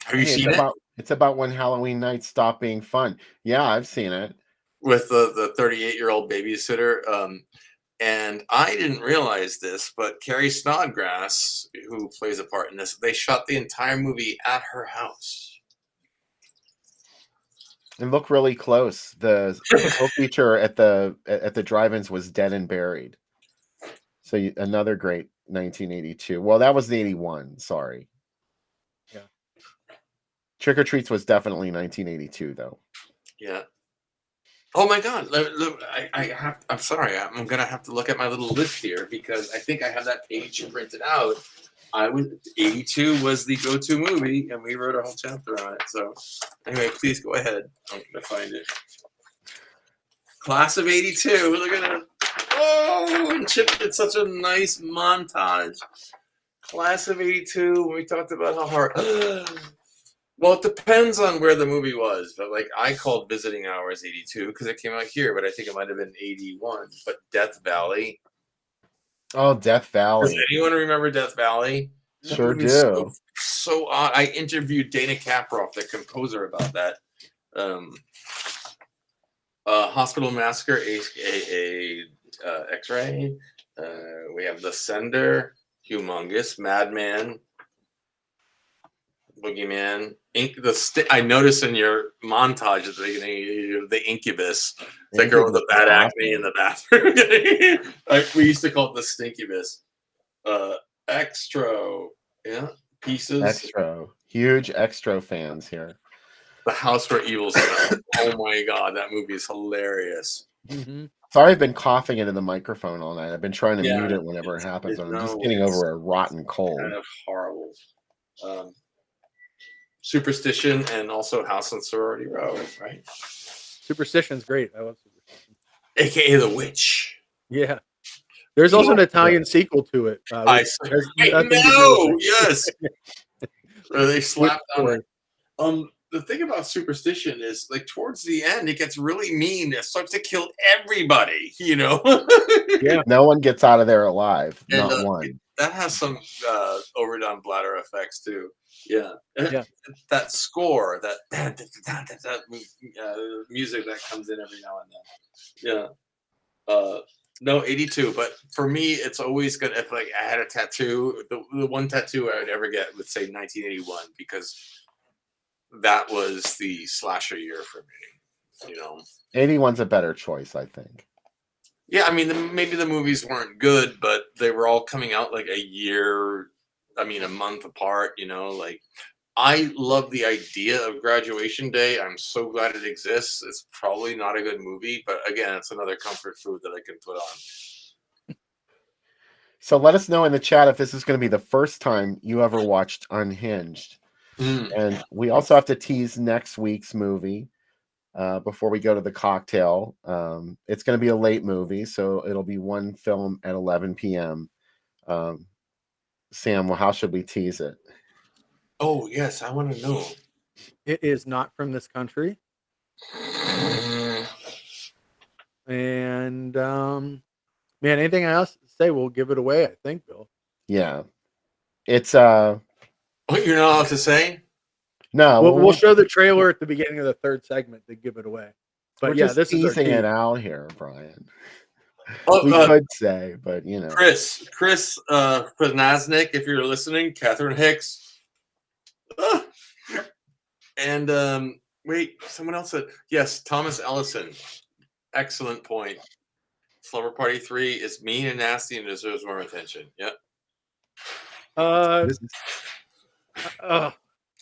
Have you seen it? It's about when Halloween nights stop being fun. Yeah, I've seen it. With the 38-year-old babysitter. And I didn't realize this, but Carrie Snodgrass, who plays a part in this, they shot the entire movie at her house. And look really close. The feature at the drive-ins was Dead and Buried. So another great 1982. Well, that was the 81. Sorry. Yeah. Trick or Treats was definitely 1982, though. Yeah. Oh my God! I'm sorry. I'm gonna have to look at my little list here because I think I have that page printed out. 82 was the go-to movie, and we wrote a whole chapter on it. So, anyway, please go ahead. I'm gonna find it. Class of 82. Look at that. Oh, and Chip did such a nice montage. Class of 82. When we talked about how hard. Well, it depends on where the movie was, but like I called Visiting Hours 82 because it came out here, but I think it might have been 81. But Death Valley. Oh, Death Valley. Does anyone remember Death Valley? Sure do. So odd. I interviewed Dana Kaproff, the composer, about that. Hospital Massacre, a X-Ray. We have The Sender. humongous. Madman, Boogeyman, I noticed in your montage at the beginning, the Incubus. It's that girl with the bad acne in the bathroom. We used to call it the Stinkubus. Extra, yeah, pieces. Extra, huge extra fans here. The House Where Evil Smells. Oh my god, that movie is hilarious. Mm-hmm. Sorry, I've been coughing into the microphone all night. I've been trying to Yeah, mute it whenever it happens. it- I'm just no, getting it's over a rotten cold. Kind of horrible. Superstition and also House on Sorority Row, right? Superstition's great. I love Superstition. AKA The Witch. Yeah. There's also an Italian sequel to it. I which has nothing to do know, with it. yes. Where they slapped on story? it. The thing about Superstition is, like, towards the end, it gets really mean. It starts to kill everybody, you know? Yeah. No one gets out of there alive. And, Not one. That has some overdone bladder effects, too. Yeah. Yeah. That score, that music that comes in every now and then. Yeah. No, 82. But for me, it's always good if, like, I had a tattoo. The one tattoo I would ever get would say 1981, because that was the slasher year for me. You know, 81's a better choice, I think. yeah. I mean, maybe the movies weren't good, but they were all coming out like a month apart. You know, like, I love the idea of Graduation Day. I'm so glad it exists. It's probably not a good movie, but again, it's another comfort food that I can put on. So let us know in the chat if this is going to be the first time you ever watched Unhinged. And we also have to tease next week's movie before we go to the cocktail. It's going to be a late movie, so it'll be one film at 11 p.m. Sam, well, how should we tease it? Oh, yes, I want to know. It is not from this country. And man, anything else to say, we'll give it away, I think, Bill. Yeah. It's What you're not allowed to say? no, We'll show the trailer at the beginning of the third segment to give it away. But we're yeah, just this is our teasing tease. it out here, Brian. Oh, We could say, but you know. Chris Panasnik, if you're listening, Catherine Hicks. And wait, someone else said, yes, Thomas Ellison. Excellent point. Slumber Party 3 is mean and nasty and deserves more attention. Yep. I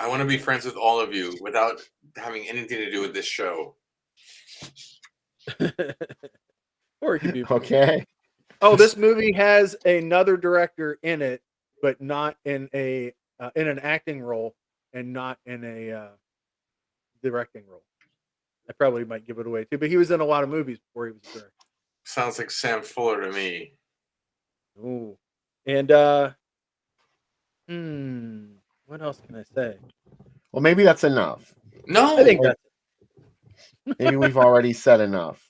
want to be friends with all of you without having anything to do with this show. Or it could be Okay. Oh, this movie has another director in it, but not in a in an acting role and not in a directing role. I probably might give it away too, but he was in a lot of movies before he was a director. Sounds like Sam Fuller to me. Ooh. And what else can I say? Well, maybe that's enough. No, I think that's Maybe we've already said enough.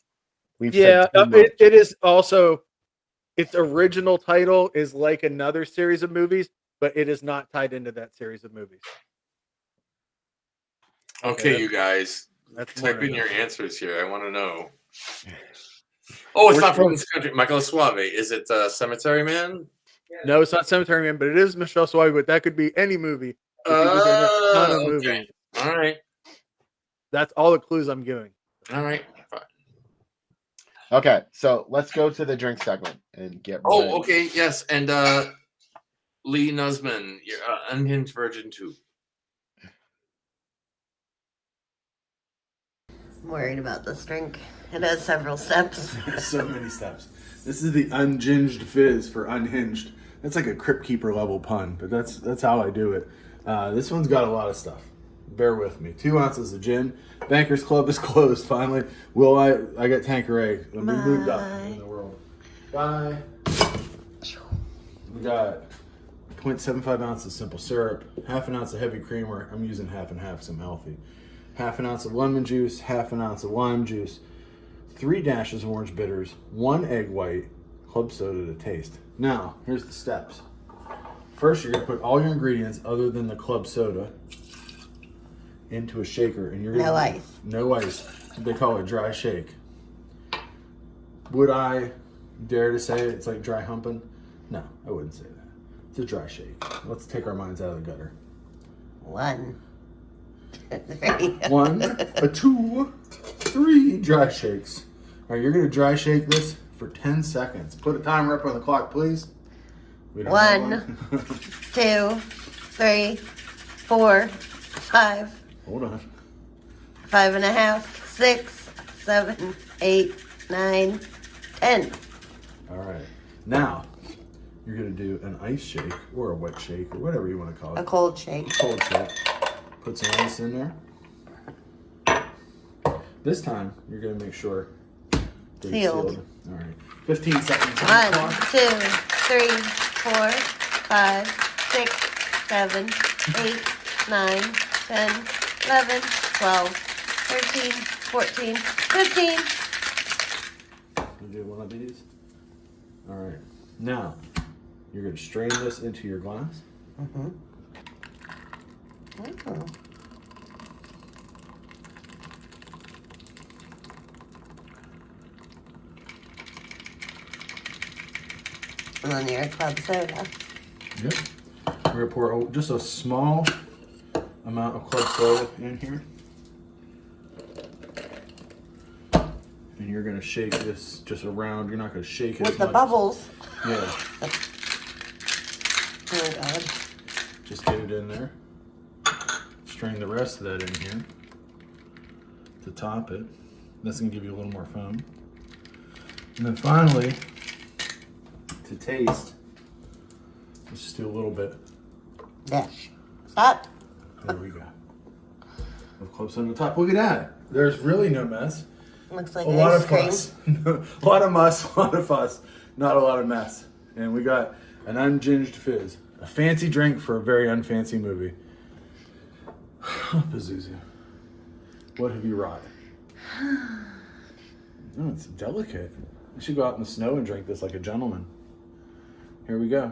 We've yeah. said too much. It is also its original title is like another series of movies, but it is not tied into that series of movies. Okay, you guys, That's type in more your answers here. I want to know. Oh, it's not from this country. Michael Suave. Is it Cemetery Man? No, it's not Cemetery Man, but it is Michelle Suave. But that could be any movie. He was in a ton of movies. Okay. All right. That's all the clues I'm giving. All right. Fine. Okay, so let's go to the drink segment and get. ready. Oh, okay. Yes. And Lee Nusman, your Unhinged Virgin 2. I'm worried about this drink. It has several steps. So many steps. This is the Unginged Fizz for Unhinged. That's like a Crypt Keeper level pun, but that's how I do it. This one's got a lot of stuff. Bear with me. 2 ounces of gin. Bankers Club is closed finally. I got Tanqueray. We moved up in the world. Bye. We got 0.75 ounces simple syrup, half an ounce of heavy creamer. I'm using half and half, so I'm healthy. Half an ounce of lemon juice, half an ounce of lime juice, 3 dashes of orange bitters, 1 egg white, club soda to taste. Now, here's the steps. First, you're gonna put all your ingredients other than the club soda into a shaker, and you're gonna No ice. No ice. They call it dry shake. Would I dare to say it's like dry humping? No, I wouldn't say that. It's a dry shake. Let's take our minds out of the gutter. 1, 3. 1, 2, 3 dry shakes. All right, you're gonna dry shake this for 10 seconds. Put a timer up on the clock, please. We don't have 1, 2, 3, 4, 5. Hold on. 5.5, 6, 7, 8, 9, 10. All right. Now, you're gonna do an ice shake or a wet shake or whatever you want to call it. A cold shake. Cold shake. Put some ice in there. This time, you're gonna make sure they're Sealed. All right. 15 seconds. 1, 2, 3, 4, 5, 6, 7, 8, 9, 10, 11, 12, 13, 14, 15. You do one of these. All right. Now, you're going to strain this into your glass. Mm-hmm. Oh. And then your club soda. Yep. We're going to pour just a small amount of club soda in here. And you're going to shake this just around. You're not going to shake it With as the much. bubbles. Yeah. Oh, God. Just get it in there. Strain the rest of that in here to top it. That's going to give you a little more foam. And then finally, to taste, let's just do a little bit. Dash. Stop. There we go. Of close on the top. Look at that. There's really no mess. Looks like A lot ice of cream. fuss. A lot of muss, a lot of fuss. Not a lot of mess. And we got an unginged fizz. A fancy drink for a very unfancy movie. Pazuzu. What have you wrought? Oh, it's delicate. You should go out in the snow and drink this like a gentleman. Here we go.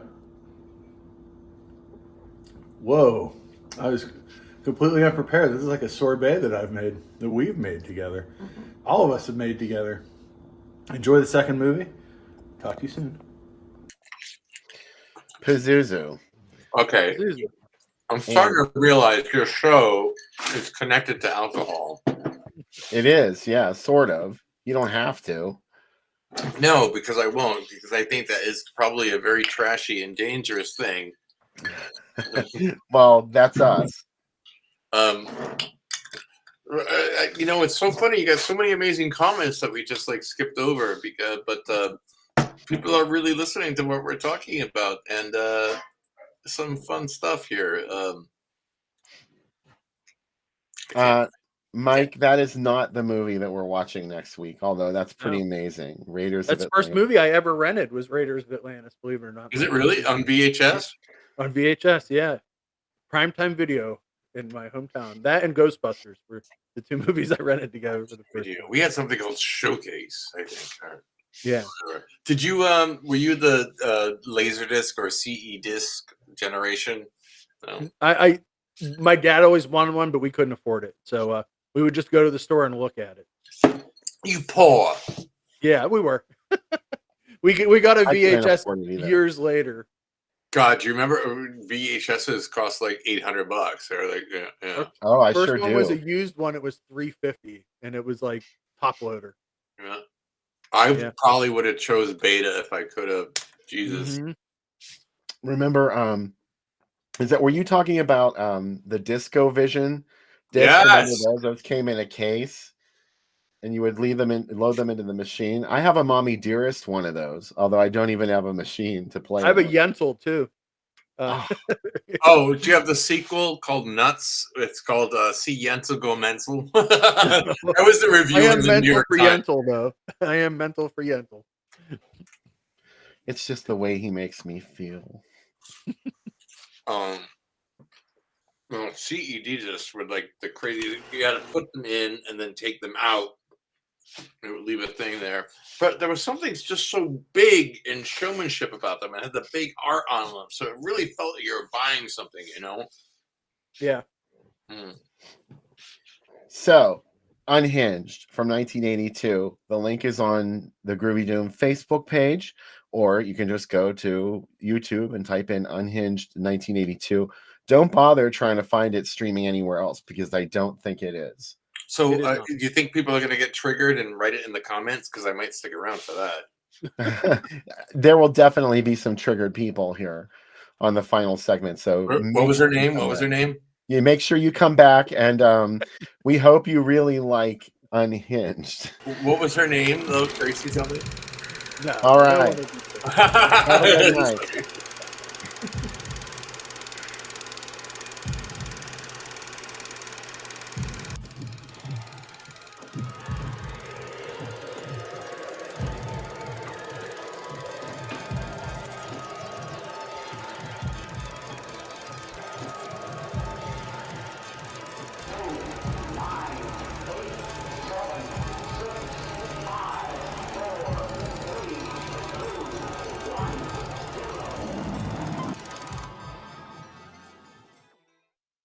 Whoa. I was completely unprepared. This is like a sorbet that we've made together. Mm-hmm. All of us have made together. Enjoy the second movie. Talk to you soon. Pazuzu. Okay. I'm starting to realize your show is connected to alcohol. It is, yeah, sort of. You don't have to. No, because I won't, because I think that is probably a very trashy and dangerous thing. Well, that's us. You know, it's so funny. You got so many amazing comments that we just like skipped over, because, but people are really listening to what we're talking about, and some fun stuff here. Mike, that is not the movie that we're watching next week, although that's pretty amazing. Raiders That's of the first Atlantis. movie I ever rented was Raiders of Atlantis, believe it or not. Is it really on VHS? On VHS, yeah. Primetime video in my hometown. That and Ghostbusters were the two movies I rented together for the first time. We had something called Showcase, I think. Yeah. Did you were you the Laserdisc or CE disc generation? No. My dad always wanted one, but we couldn't afford it. So we would just go to the store and look at it. You poor. Yeah, we were. we got a I can't VHS afford it either. years later. God, do you remember VHSs cost like $800? They're like, yeah. Oh, I First sure one do. was a used one. It was $350, and it was like top loader. Yeah. I probably would have chose Beta if I could have. Jesus. Mm-hmm. Remember, were you talking about the Disco Vision disc? Yes. Remember those came in a case, and you would load them into the machine. I have a Mommy Dearest one of those, although I don't even have a machine to play. I have a with. Yentl too. Oh, do you have the sequel called Nuts? It's called See Yentl Go Mental. That was the review I am in the New mental York for Times. Yentl, though. I am mental for Yentl. It's just the way he makes me feel. CED discs were like the crazy. You had to put them in and then take them out. It would leave a thing there. But there was something just so big in showmanship about them. It had the big art on them. So it really felt like you were buying something, you know? Yeah. So, Unhinged from 1982. The link is on the Groovy Doom Facebook page, or you can just go to YouTube and type in Unhinged 1982. Don't bother trying to find it streaming anywhere else because I don't think it is. So, It is not. do you think people are going to get triggered and write it in the comments? Because I might stick around for that. There will definitely be some triggered people here on the final segment. So What was her name? What was her name? Yeah, make sure you come back, and we hope you really like Unhinged. What was her name, though, Tracy? Tell me. No, All I don't right. wanna do that. Have a good night.